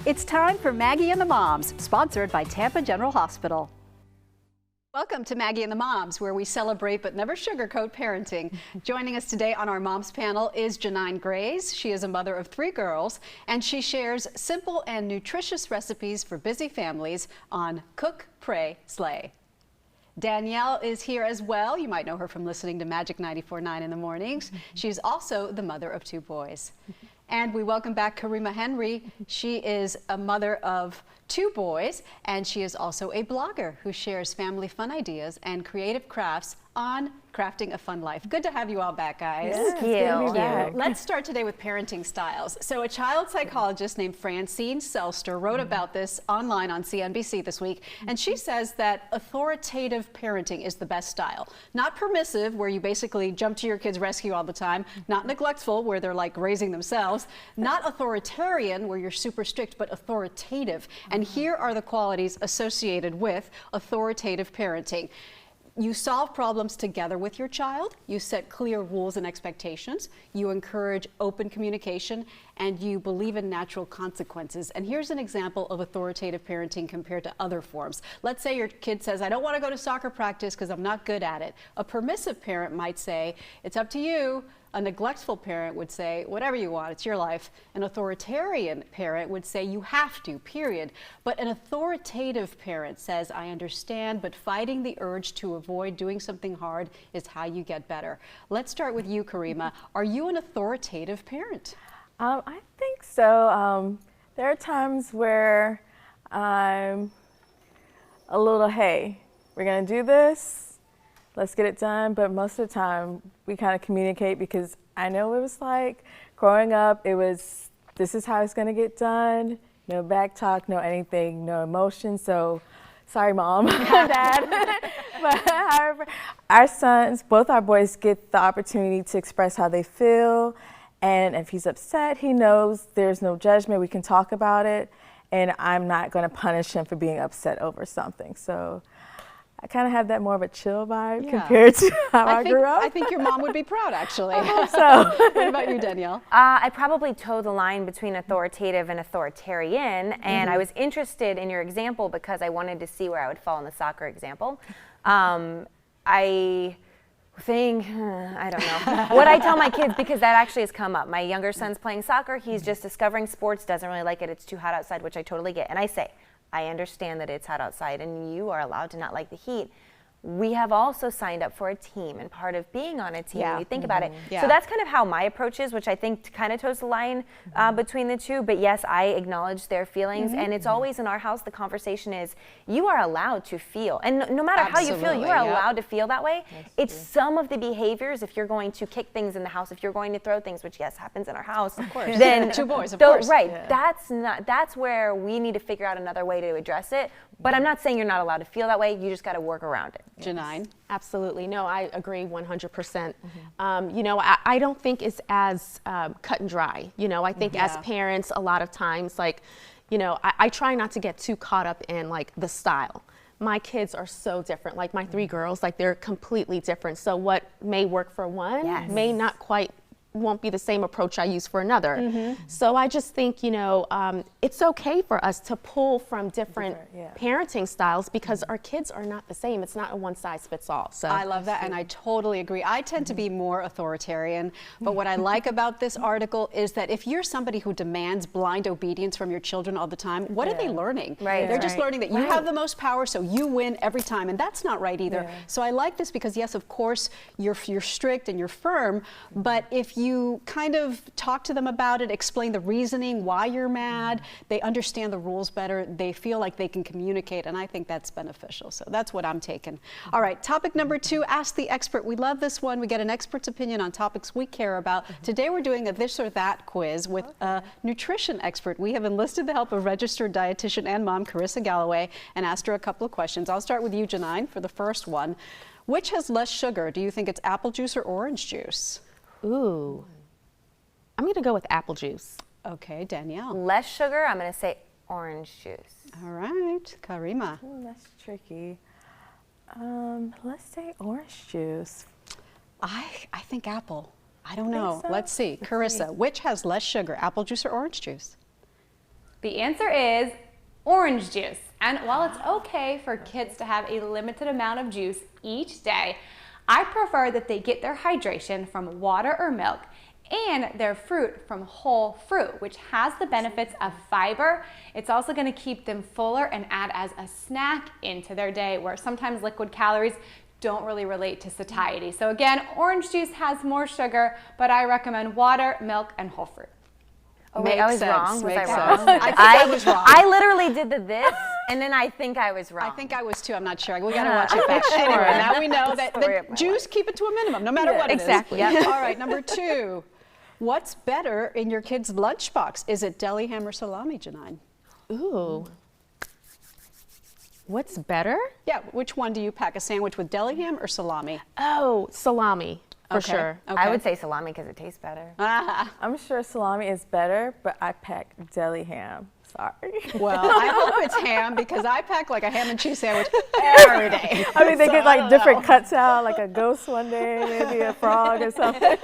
It's time for Maggie and the Moms, sponsored by Tampa General Hospital. Welcome to Maggie and the Moms, where we celebrate but never sugarcoat parenting. Joining us today on our Moms panel is Janine Grays. She is a mother of 3 girls, and she shares simple and nutritious recipes for busy families on Cook, Pray, Slay. Danielle is here as well. You might know her from listening to Magic 94.9 in the mornings. She's also the mother of 2 boys. And we welcome back Karima Henry. She is a mother of 2 boys, and she is also a blogger who shares family fun ideas and creative crafts on crafting a fun life. Good to have you all back, guys. Thank you. Let's start today with parenting styles. So a child psychologist named Francine Selster wrote about this online on CNBC this week, and she says that authoritative parenting is the best style. Not permissive, where you basically jump to your kid's rescue all the time, not neglectful, where they're like raising themselves, not authoritarian, where you're super strict, but authoritative. And here are the qualities associated with authoritative parenting. You solve problems together with your child, you set clear rules and expectations, you encourage open communication, and you believe in natural consequences. And here's an example of authoritative parenting compared to other forms. Let's say your kid says, I don't want to go to soccer practice because I'm not good at it. A permissive parent might say, it's up to you. A neglectful parent would say, whatever you want, it's your life. An authoritarian parent would say, you have to, period. But an authoritative parent says, I understand, but fighting the urge to avoid doing something hard is how you get better. Let's start with you, Karima. Are you an authoritative parent? I think so. There are times where I'm a little, hey, we're gonna do this, let's get it done, but most of the time we kind of communicate, because I know what it was like growing up. It was, this is how it's gonna get done, no back talk, no anything, no emotion. So sorry, Mom, Dad. But however, our sons, both our boys, get the opportunity to express how they feel. And if he's upset, he knows there's no judgment. We can talk about it, and I'm not going to punish him for being upset over something. So I kind of have that more of a chill vibe compared to how I grew up. I think your mom would be proud, actually. I hope so. What about you, Danielle? I probably toe the line between authoritative and authoritarian, and I was interested in your example because I wanted to see where I would fall in the soccer example. I don't know what I tell my kids, because that actually has come up. My younger son's playing soccer. He's just discovering sports, doesn't really like it. It's too hot outside, which I totally get. And I say, I understand that it's hot outside and you are allowed to not like the heat. We have also signed up for a team, and part of being on a team, when you think about it. So that's kind of how my approach is, which I think kind of toes the line between the two. But yes, I acknowledge their feelings, and it's always in our house, the conversation is, you are allowed to feel. And no matter how you feel, you are allowed to feel that way. It's some of the behaviors, if you're going to kick things in the house, if you're going to throw things, which yes, happens in our house. Of course. Then 2 boys, of course. Right, that's where we need to figure out another way to address it. But I'm not saying you're not allowed to feel that way, you just got to work around it. Janine? Absolutely. No, I agree 100%. You know, I don't think it's as cut and dry. You know, I think as parents, a lot of times, like, you know, I try not to get too caught up in like the style. My kids are so different. Like my 3 girls, like they're completely different. So what may work for one may not quite won't be the same approach I use for another. So I just think, you know, it's okay for us to pull from different parenting styles, because our kids are not the same. It's not a one size fits all. So I love that, and I totally agree. I tend to be more authoritarian, but what I like about this article is that if you're somebody who demands blind obedience from your children all the time, what are they learning? They're just learning that you have the most power, so you win every time, and that's not right either. So I like this because, yes, of course, you're strict and you're firm, but if you kind of talk to them about it, explain the reasoning, why you're mad, they understand the rules better, they feel like they can communicate, and I think that's beneficial. So that's what I'm taking. All right, topic number 2, ask the expert. We love this one. We get an expert's opinion on topics we care about. Today we're doing a this or that quiz with a nutrition expert. We have enlisted the help of registered dietitian and mom Carissa Galloway and asked her a couple of questions. I'll start with you, Janine, for the first one. Which has less sugar? Do you think it's apple juice or orange juice? Ooh, I'm going to go with apple juice. Okay, Danielle. Less sugar, I'm going to say orange juice. All right, Karima. That's tricky. Let's say orange juice. I think apple. I don't know. So? Let's see. Carissa, which has less sugar, apple juice or orange juice? The answer is orange juice. And while it's okay for kids to have a limited amount of juice each day, I prefer that they get their hydration from water or milk and their fruit from whole fruit, which has the benefits of fiber. It's also going to keep them fuller and add as a snack into their day, where sometimes liquid calories don't really relate to satiety. So again, orange juice has more sugar, but I recommend water, milk, and whole fruit. Oh wait, I was wrong. Was I wrong? I think I was wrong. I literally did this, and then I think I was wrong. I think I was too. I'm not sure. We got to watch it back. Anyway, now we know that the juice, keep it to a minimum, no matter what it is. Exactly. Yep. All right, number 2. What's better in your kid's lunchbox? Is it deli, ham, or salami, Janine? Ooh. What's better? Yeah, which one do you pack? A sandwich with deli ham or salami? Oh, salami, for Okay. sure. Okay. I would say salami because it tastes better. I'm sure salami is better, but I pack deli ham. Sorry. Well, I hope it's ham because I pack like a ham and cheese sandwich every day. I mean, they So get I like don't different know. cuts out, like a ghost one day, maybe a frog or something. You're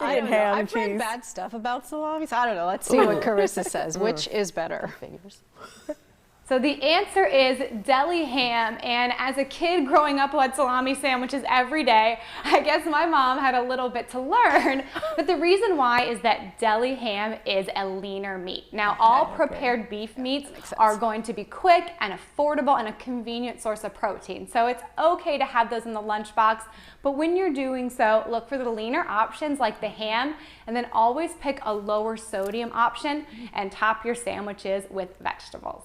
I getting don't know. ham and I've read cheese. bad stuff about salami, so I don't know. Let's see what Carissa says. Which is better? So the answer is deli ham, and as a kid growing up who had salami sandwiches every day, I guess my mom had a little bit to learn, but the reason why is that deli ham is a leaner meat. Now all prepared beef meats are going to be quick and affordable and a convenient source of protein. So it's okay to have those in the lunchbox, but when you're doing so, look for the leaner options like the ham, and then always pick a lower sodium option and top your sandwiches with vegetables.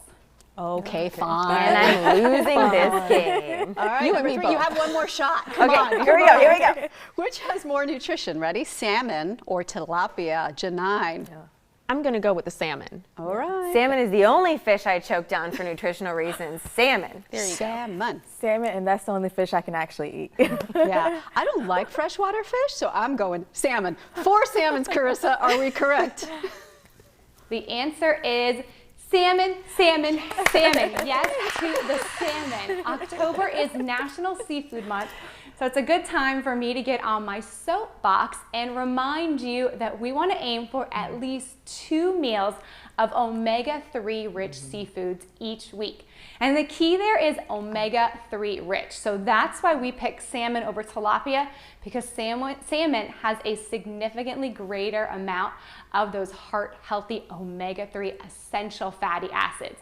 Okay, fine. And I'm losing this game. All right, You and number me 3, you both. have one more shot. Come Okay, on. here we go, here we go. Which has more nutrition? Ready? Salmon or tilapia? Janine. I'm going to go with the salmon. All right. Salmon is the only fish I choked down for nutritional reasons. Salmon. There you go. Salmon. Salmon, and that's the only fish I can actually eat. Yeah, I don't like freshwater fish, so I'm going salmon. 4 salmons, Carissa. Are we correct? The answer is salmon, salmon, salmon. Yes to the salmon. October is National Seafood Month, so it's a good time for me to get on my soapbox and remind you that we want to aim for at least 2 meals of omega-3 rich seafoods each week. And the key there is omega-3 rich. So that's why we pick salmon over tilapia, because salmon has a significantly greater amount of those heart-healthy omega-3 essential fatty acids.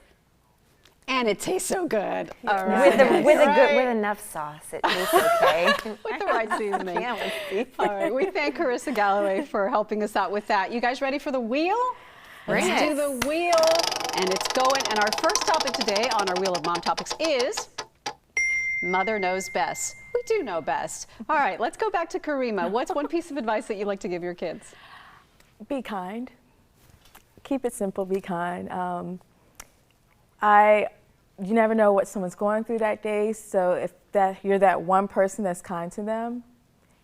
And it tastes so good. All right. With enough sauce, it tastes okay. With the right seasoning. Yeah, with seafood. All right, we thank Carissa Galloway for helping us out with that. You guys ready for the wheel? Bring Let's it. do the wheel, and it's going. And our first topic today on our Wheel of Mom Topics is Mother Knows Best. We do know best. All right, let's go back to Karima. What's one piece of advice that you'd like to give your kids? Be kind. Keep it simple, be kind. You never know what someone's going through that day, so if you're that one person that's kind to them,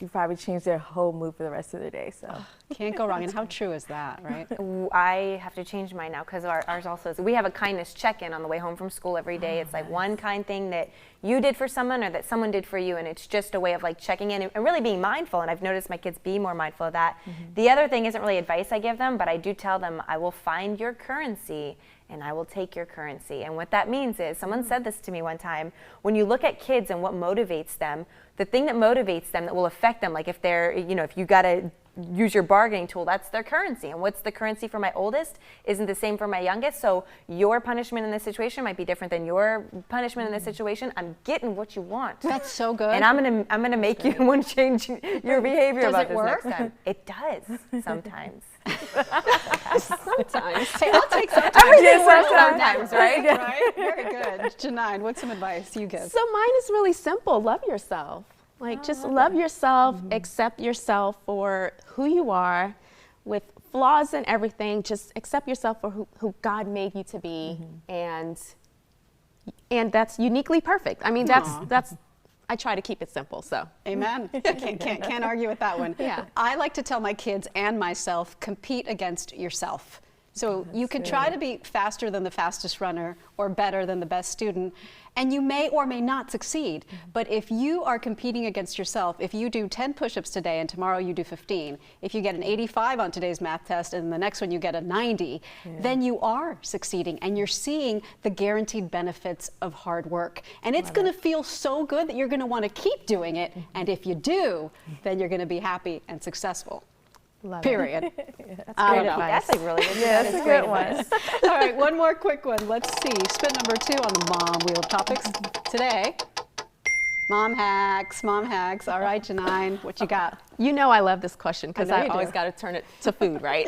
you probably change their whole mood for the rest of the day. So Can't go wrong. And how true is that, right? I have to change mine now because ours also is. We have a kindness check-in on the way home from school every day. It's like one kind thing that you did for someone or that someone did for you, and it's just a way of like checking in and really being mindful. And I've noticed my kids be more mindful of that. The other thing isn't really advice I give them, but I do tell them I will find your currency and I will take your currency. And what that means is, someone said this to me one time, when you look at kids and what motivates them, the thing that motivates them that will affect them, like if they're, if you got to use your bargaining tool, that's their currency. And what's the currency for my oldest isn't the same for my youngest. So your punishment in this situation might be different than your punishment in this situation. I'm getting what you want. That's so good. And I'm gonna make you want to change your behavior Does about it this work? next time. It does sometimes. Sometimes. Hey, I'll take sometimes. Everything works Sometimes, sometimes, right? Right? Very good. Janine, what's some advice you give? So mine is really simple. Love yourself. Like just love yourself, accept yourself for who you are with flaws and everything. Just accept yourself for who God made you to be. And that's uniquely perfect. I mean, that's I try to keep it simple, so. Amen. Can't argue with that one. Yeah. I like to tell my kids and myself, compete against yourself. So you could try to be faster than the fastest runner or better than the best student, and you may or may not succeed. But if you are competing against yourself, if you do 10 push-ups today and tomorrow you do 15, if you get an 85 on today's math test and the next one you get a 90, then you are succeeding and you're seeing the guaranteed benefits of hard work. And it's going to feel so good that you're going to want to keep doing it. And if you do, then you're going to be happy and successful. Love Period. That's great advice. That's a really good. Yeah, that's a good one. All right, one more quick one. Let's see. Spin number 2 on the mom wheel topics today. Mom hacks, mom hacks. All right, Janine, what you got? You know I love this question because I know I you always do. got to turn it to food, right?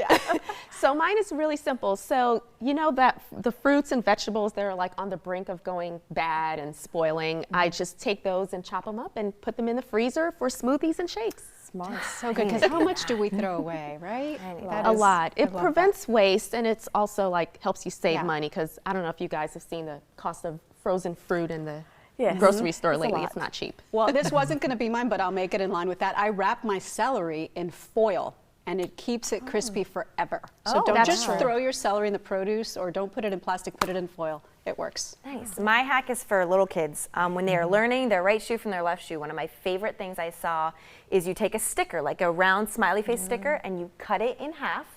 So mine is really simple. So you know that the fruits and vegetables that are like on the brink of going bad and spoiling, I just take those and chop them up and put them in the freezer for smoothies and shakes. Smart. So good, because how much do we throw away, right? That A is- lot. I It love prevents waste, and it's also like helps you save Yeah. money, because I don't know if you guys have seen the cost of frozen fruit in the Yes. grocery store It's a lately. lot. It's not cheap. Well, this wasn't going to be mine, but I'll make it in line with that. I wrap my celery in foil, and it keeps it crispy forever. So Oh, don't that's just true. throw your celery in the produce, or don't put it in plastic, put it in foil. It works. Nice. My hack is for little kids. When they are learning their right shoe from their left shoe, one of my favorite things I saw is you take a sticker, like a round smiley face sticker, and you cut it in half.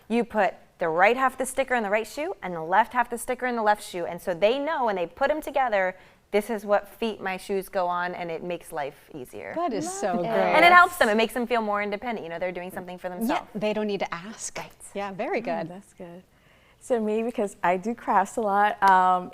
You put the right half of the sticker in the right shoe and the left half of the sticker in the left shoe. And so they know when they put them together, this is what feet my shoes go on, and it makes life easier. That is so great. And it helps them. It makes them feel more independent. You know, they're doing something for Yeah, themselves. they don't need to ask. Yeah, very good. That's good. So me, because I do crafts a lot,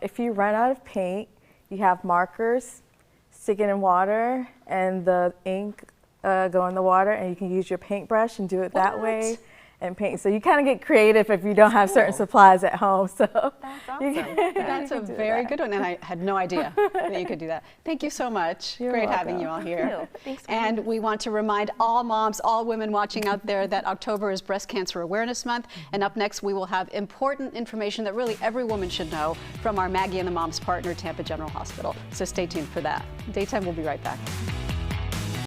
if you run out of paint, you have markers, stick it in water, and the ink go in the water, and you can use your paintbrush and do it that way and paint. So you kind of get creative if you don't have certain supplies at home. So That's awesome. That's a very good one, and I had no idea that you could do that. Thank you so much. You're Great welcome. having you all here. Thanks for And we want to remind all moms, all women watching out there that October is Breast Cancer Awareness Month. And up next, we will have important information that really every woman should know from our Maggie and the Moms partner, Tampa General Hospital. So stay tuned for that. Daytime will be right back.